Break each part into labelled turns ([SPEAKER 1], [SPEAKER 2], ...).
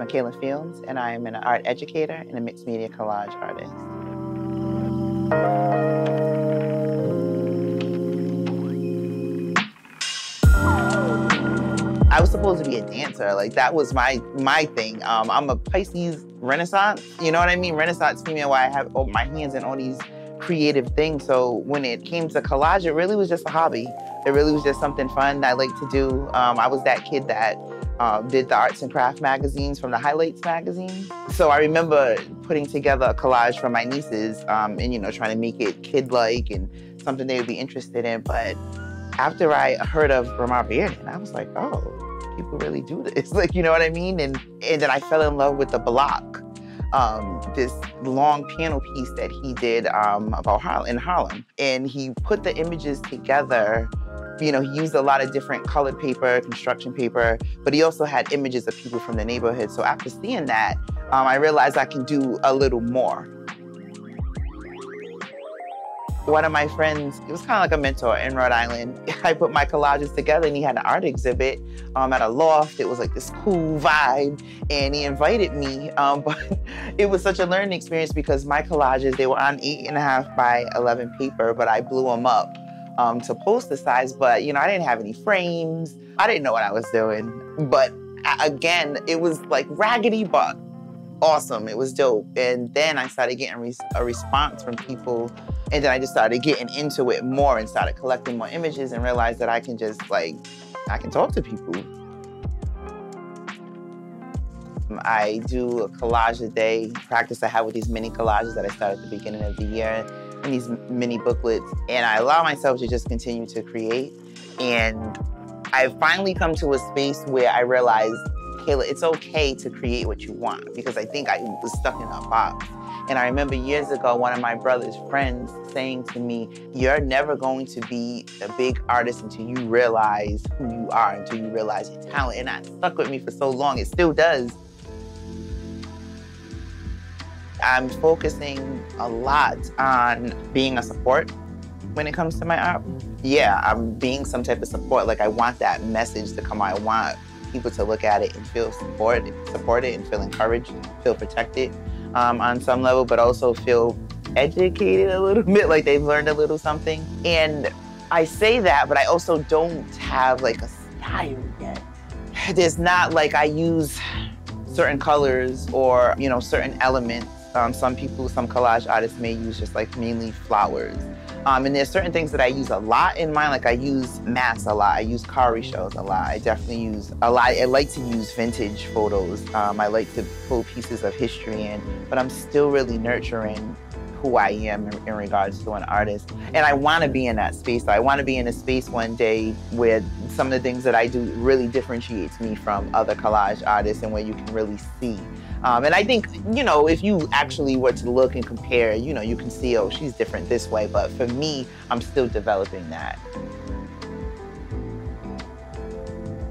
[SPEAKER 1] Makala Fields, and I am an art educator and a mixed media collage artist. I was supposed to be a dancer. Like, that was my thing. I'm a Pisces Renaissance, you know what I mean? Renaissance female, where I have my hands in all these creative things. So when it came to collage, it really was just a hobby. It really was just something fun I like to do. I was that kid that did the arts and craft magazines from the Highlights magazine. So I remember putting together a collage for my nieces and, you know, trying to make it kid-like and something they would be interested in. But after I heard of Wfjrfilms, I was like, oh, people really do this. Like, you know what I mean? And then I fell in love with the block, this long panel piece that he did about in Harlem. And he put the images together. You know, he used a lot of different colored paper, construction paper, but he also had images of people from the neighborhood. So after seeing that, I realized I can do a little more. One of my friends, it was kind of like a mentor in Rhode Island. I put my collages together and he had an art exhibit at a loft. It was like this cool vibe and he invited me. But it was such a learning experience because my collages, they were on 8.5 by 11 paper, but I blew them up to poster size. But, you know, I didn't have any frames. I didn't know what I was doing. But again, it was like raggedy, but awesome. It was dope. And then I started getting a response from people. And then I just started getting into it more and started collecting more images and realized that I can just, like, I can talk to people. I do a collage a day, practice I have with these mini collages that I started at the beginning of the year, and these mini booklets. And I allow myself to just continue to create. And I've finally come to a space where I realized, Kayla, it's okay to create what you want, because I think I was stuck in a box. And I remember years ago, one of my brother's friends saying to me, you're never going to be a big artist until you realize who you are, until you realize your talent. And that stuck with me for so long. It still does. I'm focusing a lot on being a support when it comes to my art. Yeah, I'm being some type of support. Like, I want that message to come out. I want people to look at it and feel supported and feel encouraged, feel protected on some level, but also feel educated a little bit, like they've learned a little something. And I say that, but I also don't have like a style yet. There's not like I use certain colors or, you know, certain elements. Some collage artists may use just like mainly flowers. And there's certain things that I use a lot in mine, like I use masks a lot, I use cowrie shells a lot, I definitely use a lot. I like to use vintage photos. I like to pull pieces of history in, but I'm still really nurturing who I am in regards to an artist. And I want to be in that space. I want to be in a space one day where some of the things that I do really differentiates me from other collage artists and where you can really see. And I think, you know, if you actually were to look and compare, you know, you can see, oh, she's different this way. But for me, I'm still developing that.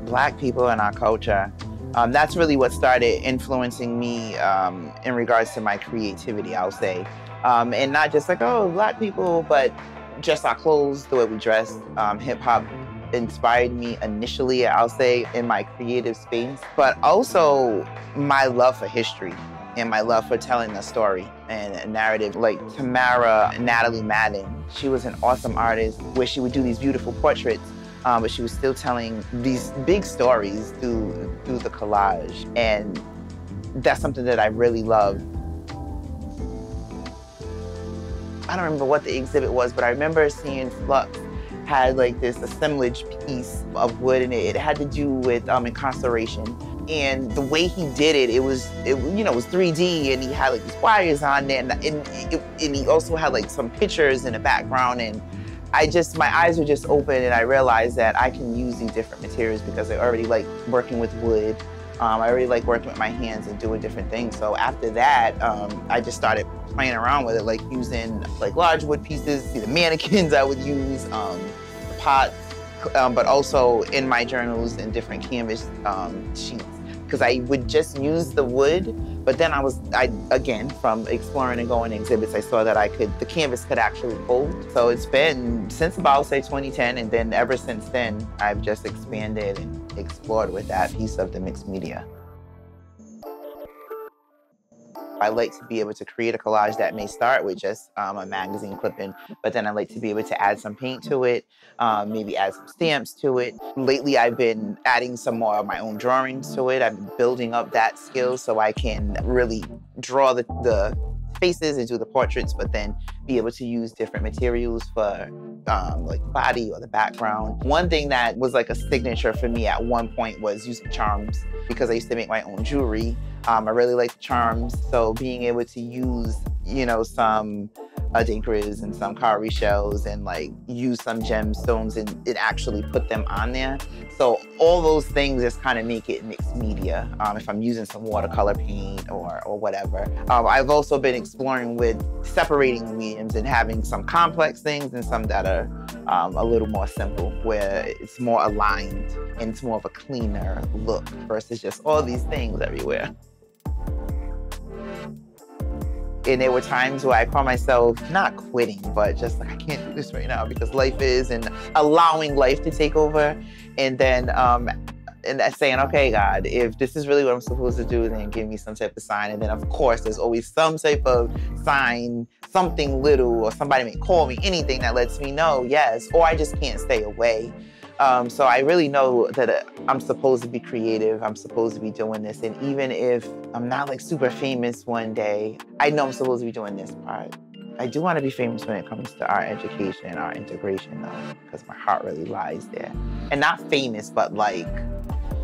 [SPEAKER 1] Black people and our culture, that's really what started influencing me in regards to my creativity, I'll say. And not just like, oh, Black people, but just our clothes, the way we dress. Hip hop inspired me initially, I'll say, in my creative space, but also my love for history and my love for telling a story and a narrative. Like Natalie Madden, she was an awesome artist where she would do these beautiful portraits, but she was still telling these big stories through the collage. And that's something that I really love. I don't remember what the exhibit was, but I remember seeing Flux had like this assemblage piece of wood in it. It had to do with incarceration. And the way he did it, it was 3D, and he had like these wires on there, and he also had like some pictures in the background. And my eyes were just open, and I realized that I can use these different materials because I already like working with wood. I already like working with my hands and doing different things. So after that, I just started playing around with it, like using like large wood pieces, the mannequins I would use, the pots, but also in my journals and different canvas sheets. Because I would just use the wood, but then again, from exploring and going to exhibits, I saw that the canvas could actually hold. So it's been since about, say, 2010, and then ever since then, I've just expanded and explored with that piece of the mixed media. I like to be able to create a collage that may start with just a magazine clipping, but then I like to be able to add some paint to it, maybe add some stamps to it. Lately, I've been adding some more of my own drawings to it. I've been building up that skill so I can really draw the faces and do the portraits, but then be able to use different materials for like body or the background. One thing that was like a signature for me at one point was using charms, because I used to make my own jewelry. I really like charms, so being able to use, you know, some dinkras and some cowrie shells and like use some gemstones and actually put them on there. So all those things just kind of make it mixed media. If I'm using some watercolor paint or whatever. I've also been exploring with separating the mediums and having some complex things and some that are a little more simple, where it's more aligned and it's more of a cleaner look versus just all these things everywhere. And there were times where I caught myself not quitting, but just like, I can't do this right now because life is, and allowing life to take over. And then and saying, okay, God, if this is really what I'm supposed to do, then give me some type of sign. And then of course, there's always some type of sign, something little, or somebody may call me, anything that lets me know, yes, or I just can't stay away. So I really know that I'm supposed to be creative. I'm supposed to be doing this. And even if I'm not like super famous one day, I know I'm supposed to be doing this part. I do want to be famous when it comes to art education and art integration though, because my heart really lies there. And not famous, but like,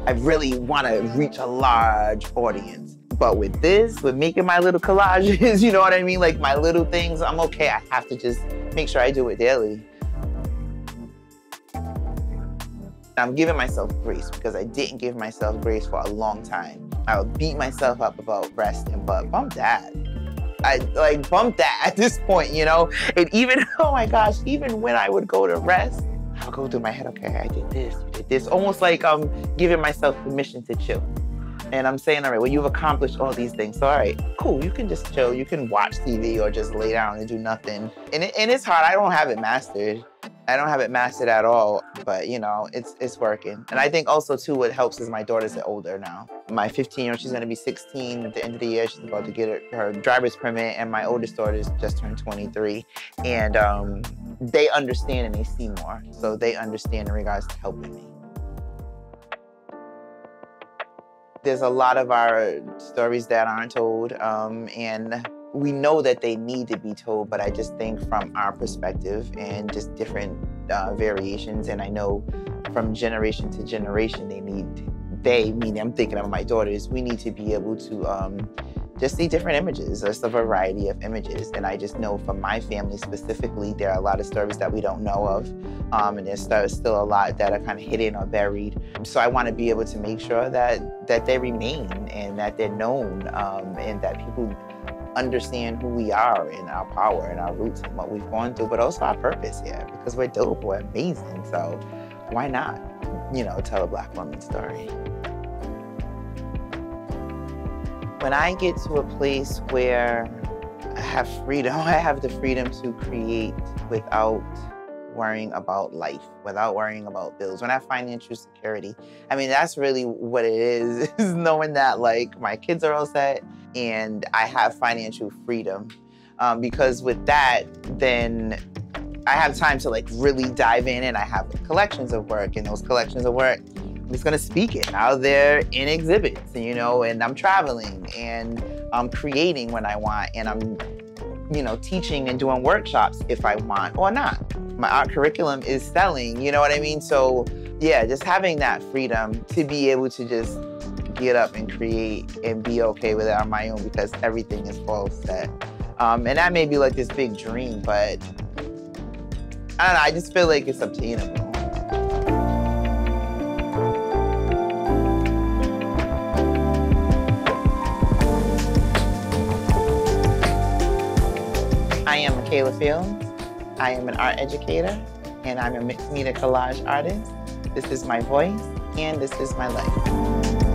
[SPEAKER 1] I really want to reach a large audience. But with this, with making my little collages, you know what I mean? Like my little things, I'm okay. I have to just make sure I do it daily. I'm giving myself grace because I didn't give myself grace for a long time. I would beat myself up about resting, but bump that. I like bump that at this point, you know? And even, oh my gosh, even when I would go to rest, I'll go through my head, okay, I did this, you did this. Almost like I'm giving myself permission to chill. And I'm saying, all right, well, you've accomplished all these things. So, all right, cool, you can just chill. You can watch TV or just lay down and do nothing. And it's hard, I don't have it mastered. I don't have it mastered at all, but you know, it's working. And I think also too, what helps is my daughters are older now. My 15-year-old, she's gonna be 16 at the end of the year. She's about to get her driver's permit, and my oldest daughter's just turned 23. And they understand and they see more. So they understand in regards to helping me. There's a lot of our stories that aren't told, and we know that they need to be told, but I just think from our perspective and just different variations, and I know from generation to generation, meaning I'm thinking of my daughters, we need to be able to just see different images. There's a variety of images, and I just know from my family specifically, there are a lot of stories that we don't know of, and there's still a lot that are kind of hidden or buried. So I want to be able to make sure that they remain and that they're known, and that people understand who we are and our power and our roots and what we've gone through, but also our purpose here, because we're dope, we're amazing. So why not, you know, tell a Black woman's story? When I get to a place where I have freedom, I have the freedom to create without worrying about life, without worrying about bills, when I have financial security. I mean, that's really what it is knowing that like my kids are all set and I have financial freedom. Because with that, then I have time to like really dive in, and I have collections of work, and those collections of work, I'm just gonna speak it out there in exhibits, you know, and I'm traveling and I'm creating when I want, and I'm, you know, teaching and doing workshops if I want or not. My art curriculum is selling, you know what I mean? So yeah, just having that freedom to be able to just get up and create and be okay with it on my own, because everything is all set. And that may be like this big dream, but I don't know, I just feel like it's obtainable. I am Makala Fields. I am an art educator, and I'm a mixed media collage artist. This is my voice, and this is my life.